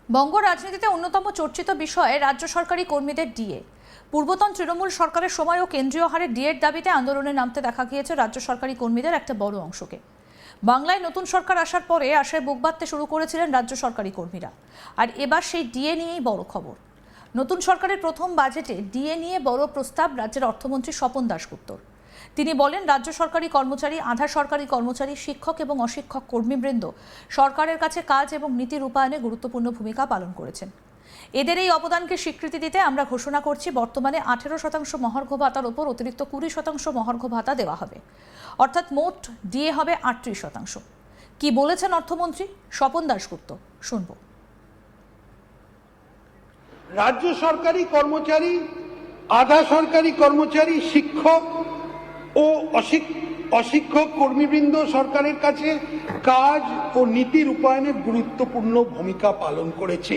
বঙ্গ রাজনীতিতে অন্যতম চর্চিত বিষয়ে রাজ্য সরকারি কর্মীদের ডিএ। পূর্বতন তৃণমূল সরকারের সময়ও কেন্দ্রীয় হারে ডিএর দাবিতে আন্দোলনে নামতে দেখা গিয়েছে রাজ্য সরকারি কর্মীদের একটা বড় অংশকে। বাংলায় নতুন সরকার আসার পরে আশায় বুক বাঁধতে শুরু করেছিলেন রাজ্য সরকারি কর্মীরা, আর এবার সেই ডিএ নিয়েই বড় খবর। নতুন সরকারের প্রথম বাজেটে ডিএ নিয়ে বড় প্রস্তাব রাজ্যের অর্থমন্ত্রী স্বপন দাশগুপ্তর। তিনি বলেন, রাজ্য সরকারি কর্মচারী, আধা সরকারি কর্মচারী, শিক্ষক এবং অশিক্ষক কর্মীবৃন্দ সরকারের কাছে কাজ এবং নীতি রূপায়ণে গুরুত্বপূর্ণ ভূমিকা পালন করেছেন। এদের এই অবদানকে স্বীকৃতি দিতে আমরা ঘোষণা করছি বর্তমানে 18% মহার্ঘ ভাতার ওপর অতিরিক্ত 20% মহার্ঘ ভাতা দেওয়া হবে, অর্থাৎ মোট ডিএ হবে 38%। কি বলেছেন অর্থমন্ত্রী স্বপন দাশগুপ্ত, শুনব। রাজ্য সরকারি কর্মচারী, আধা সরকারি কর্মচারী, শিক্ষক ও অশিক্ষক কর্মীবৃন্দ সরকারের কাছে কাজ ও নীতি রূপায়ণে গুরুত্বপূর্ণ ভূমিকা পালন করেছে।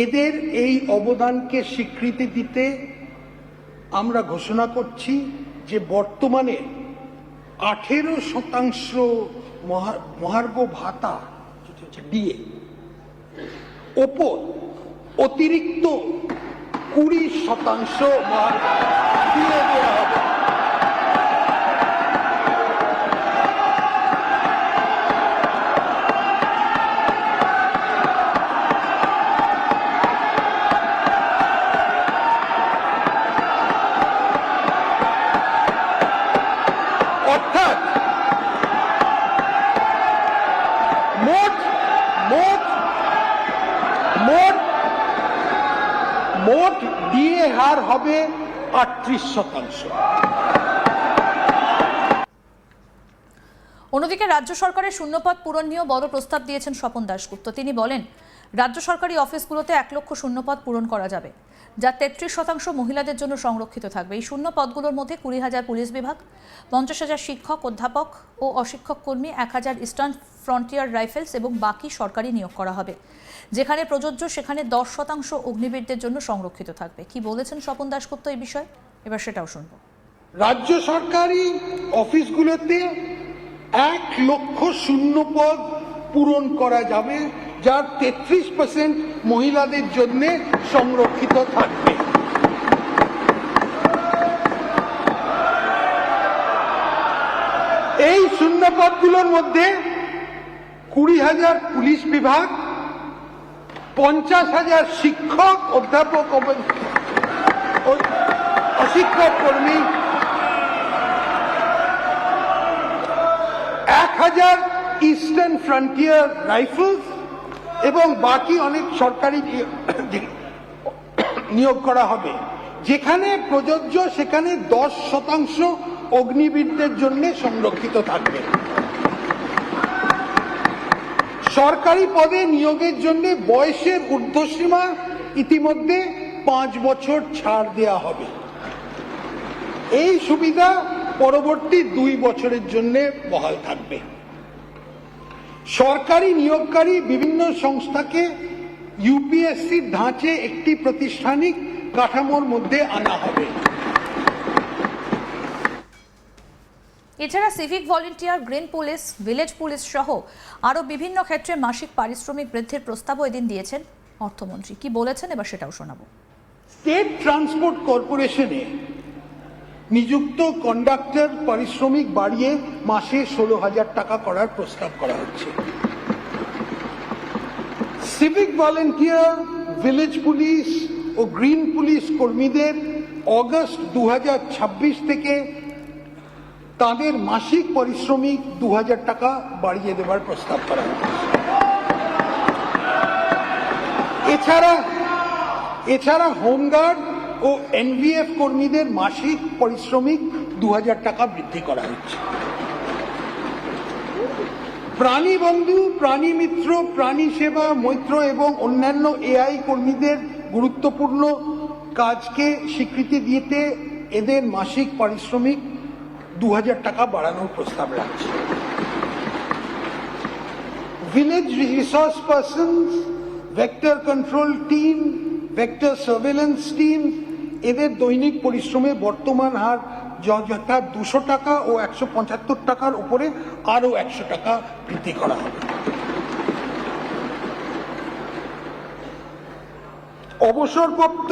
এদের এই অবদানকে স্বীকৃতি দিতে আমরা ঘোষণা করছি যে বর্তমানে 18% মহার্ঘ ভাতা দিয়ে ওপর অতিরিক্ত 20% দিয়ে দেওয়া হবে। অর্থাৎ মোট ডিএ হার হবে 38%। অন্যদিকে রাজ্য সরকারের শূন্যপদ পূরণ নিয়েও বড় প্রস্তাব দিয়েছেন স্বপন দাশগুপ্ত। তিনি বলেন, রাজ্য সরকারি অফিসগুলোতে 1 লক্ষ শূন্যপদ পূরণ করা যাবে, যা 33% মহিলাদের জন্য সংরক্ষিত থাকবে। এই শূন্য পদগুলোর মধ্যে 20,000 পুলিশ বিভাগ, 50,000 শিক্ষক, অধ্যাপক ও অশিক্ষক কর্মী, 1,000 ইস্টার্ন ফ্রন্টিয়ার রাইফেলস এবং বাকি সরকারি নিয়োগ করা হবে। যেখানে প্রযোজ্য সেখানে 10% অগ্নিবীরদের জন্য সংরক্ষিত থাকবে। কি বলেছেন স্বপন দাশগুপ্ত এই বিষয়ে, এবার সেটাও শুনব। রাজ্য সরকারি অফিসগুলোতে 1 লক্ষ শূন্যপদ পূরণ করা যাবে, যার 33% মহিলাদের জন্য সংরক্ষিত থাকবে। এই শূন্যপদগুলোর মধ্যে 20,000 পুলিশ বিভাগ, 50,000 শিক্ষক, অধ্যাপক, অশিক্ষক কর্মী, 1,000 ইস্টার্ন ফ্রন্টিয়ার রাইফেলস এবং বাকি অনেক সরকারি নিয়োগ করা হবে। যেখানে প্রযোজ্য সেখানে 10% অগ্নিবীরদের জন্য সংরক্ষিত থাকবে। সরকারি পদে নিয়োগের জন্য বয়সের ঊর্ধ্বসীমা ইতিমধ্যে 5 বছর ছাড় দেওয়া হবে। এই সুবিধা পরবর্তী 2 বছরের জন্য বহাল থাকবে। সরকারি নিয়োগকারী বিভিন্ন সংস্থাকে ইউপিএসসির ধাঁচে একটি প্রাতিষ্ঠানিক কাঠামোর মধ্যে আনা হবে। এছাড়া civic volunteer, green police, village police সহ আরও বিভিন্ন ক্ষেত্রে মাসিক পারিশ্রমিক বৃদ্ধির প্রস্তাবও এদিন দিয়েছেন অর্থমন্ত্রী। কি বলেছেন এবার সেটাও শোনাবো। স্টেট ট্রান্সপোর্ট কর্পোরেশনে নিযুক্ত কন্ডাক্টর পারিশ্রমিক বাড়িয়ে মাসে 16,000 টাকা করার প্রস্তাব করা হচ্ছে। সিভিক ভলেন্টিয়ার, ভিলেজ পুলিশ ও গ্রিন পুলিশ কর্মীদের অগস্ট 2026 থেকে তাদের মাসিক পারিশ্রমিক 2,000 টাকা বাড়িয়ে দেওয়ার প্রস্তাব করা হচ্ছে। এছাড়া হোমগার্ড ও এনভিএফ কর্মীদের মাসিক পারিশ্রমিক 2,000 টাকা বৃদ্ধি করা হচ্ছে। প্রাণী বন্ধু, প্রাণী মিত্র, প্রাণী সেবা, মৈত্র এবং অন্যান্য এআই কর্মীদের গুরুত্বপূর্ণ কাজকে স্বীকৃতি দিতে এদের মাসিক পারিশ্রমিক 2,000 টাকা বাড়ানোর প্রস্তাব রাখছে। Village resource persons, vector control team, vector surveillance team, এদের দৈনিক পরিশ্রমে বর্তমান হার যথা 200 টাকা ও 175 টাকার উপরে আরও 100 টাকা বৃদ্ধি করা হবে। অবসরপ্রাপ্ত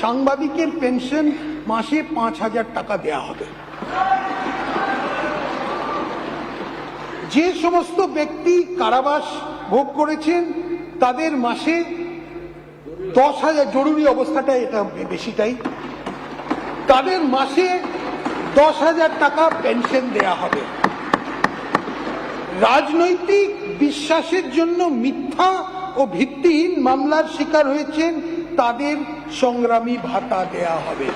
সাংবাদিকের পেনশন মাসে 5,000 টাকা দেয়া হবে। যে সমস্ত ব্যক্তি কারাবাস ভোগ করেছেন তাদের মাসে 10,000, জরুরি অবস্থাটা এটা বেশিটাই, তাদের মাসে 10,000 টাকা পেনশন দেয়া হবে। রাজনৈতিক বিশ্বাসের জন্য মিথ্যা ও ভিত্তিহীন মামলার শিকার হয়েছেন তাদের সংগ্রামী ভাতা দেয়া হবে।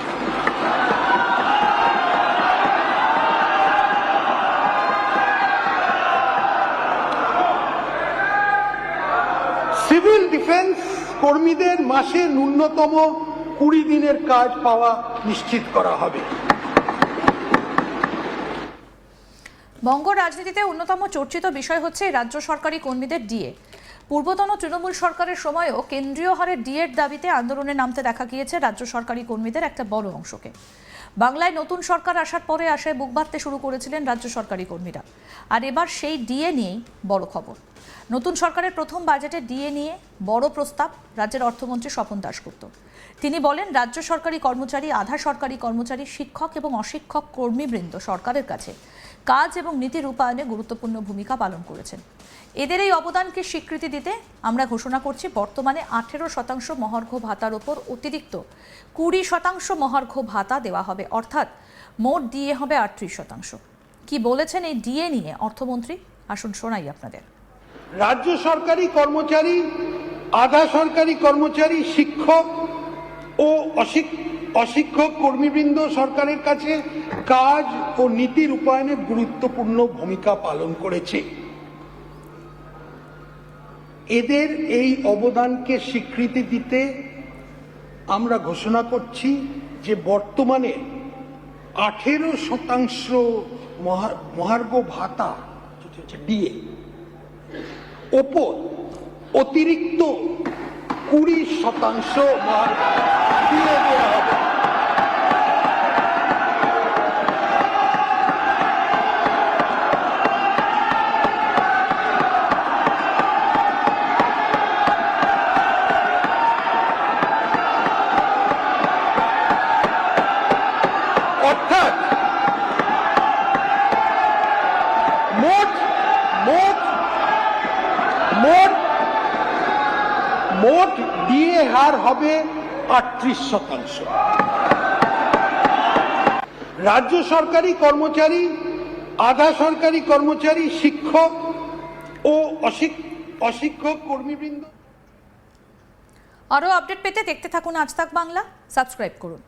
সিভিল ডিফেন্স কর্মীদের মাসে ন্যূনতম 20 দিনের কাজ পাওয়া নিশ্চিত করা হবে। বঙ্গ রাজনীতিতে অন্যতম চর্চিত বিষয় হচ্ছে রাজ্য সরকারি কর্মীদের ডিএ। পূর্বতন তৃণমূল সরকারের সময়ও কেন্দ্রীয় হারে ডিএর দাবিতে আন্দোলনে নামতে দেখা গিয়েছে রাজ্য সরকারি কর্মীদের একটা বড় অংশকে। বাংলায় নতুন সরকার আসার পরে আশায় বুক বাঁধতে শুরু করেছিলেন রাজ্য সরকারি কর্মীরা, আর এবার সেই ডিএ নিয়েই বড় খবর। নতুন সরকারের প্রথম বাজেটে ডিএ নিয়ে বড় প্রস্তাব রাজ্যের অর্থমন্ত্রী স্বপন দাশগুপ্ত। তিনি বলেন, রাজ্য সরকারি কর্মচারী, আধা সরকারি কর্মচারী, শিক্ষক এবং অশিক্ষক কর্মীবৃন্দ সরকারের কাছে কাজ এবং নীতি রূপায়ণে গুরুত্বপূর্ণ ভূমিকা পালন করেছেন। এদের এই অবদানকে স্বীকৃতি দিতে আমরা ঘোষণা করছি বর্তমানে 18% মহার্ঘ ভাতার ওপর অতিরিক্ত 20% মহার্ঘ ভাতা দেওয়া হবে, অর্থাৎ মোট ডিএ হবে 38%। কি বলেছেন এই ডিএ নিয়ে অর্থমন্ত্রী, আসুন শোনাই আপনাদের। রাজ্য সরকারি কর্মচারী, আধা সরকারি কর্মচারী, শিক্ষক ও অশিক্ষক কর্মীবৃন্দ সরকারের কাছে কাজ ও নীতি রূপায়ণে গুরুত্বপূর্ণ ভূমিকা পালন করেছে। এদের এই অবদানকে স্বীকৃতি দিতে আমরা ঘোষণা করছি যে বর্তমানে 18% মহার্ঘ ভাতা ডিএ ওপর অতিরিক্ত 20% মহার্ঘ দিয়ে দেওয়া হবে। অর্থাৎ মোট ডিএ হার হবে 38%। রাজ্য সরকারি কর্মচারী, আধা সরকারি কর্মচারী, শিক্ষক ও অশিক্ষক কর্মীবৃন্দ। আরও আপডেট পেতে দেখতে থাকুন আজ তাক বাংলা, সাবস্ক্রাইব করুন।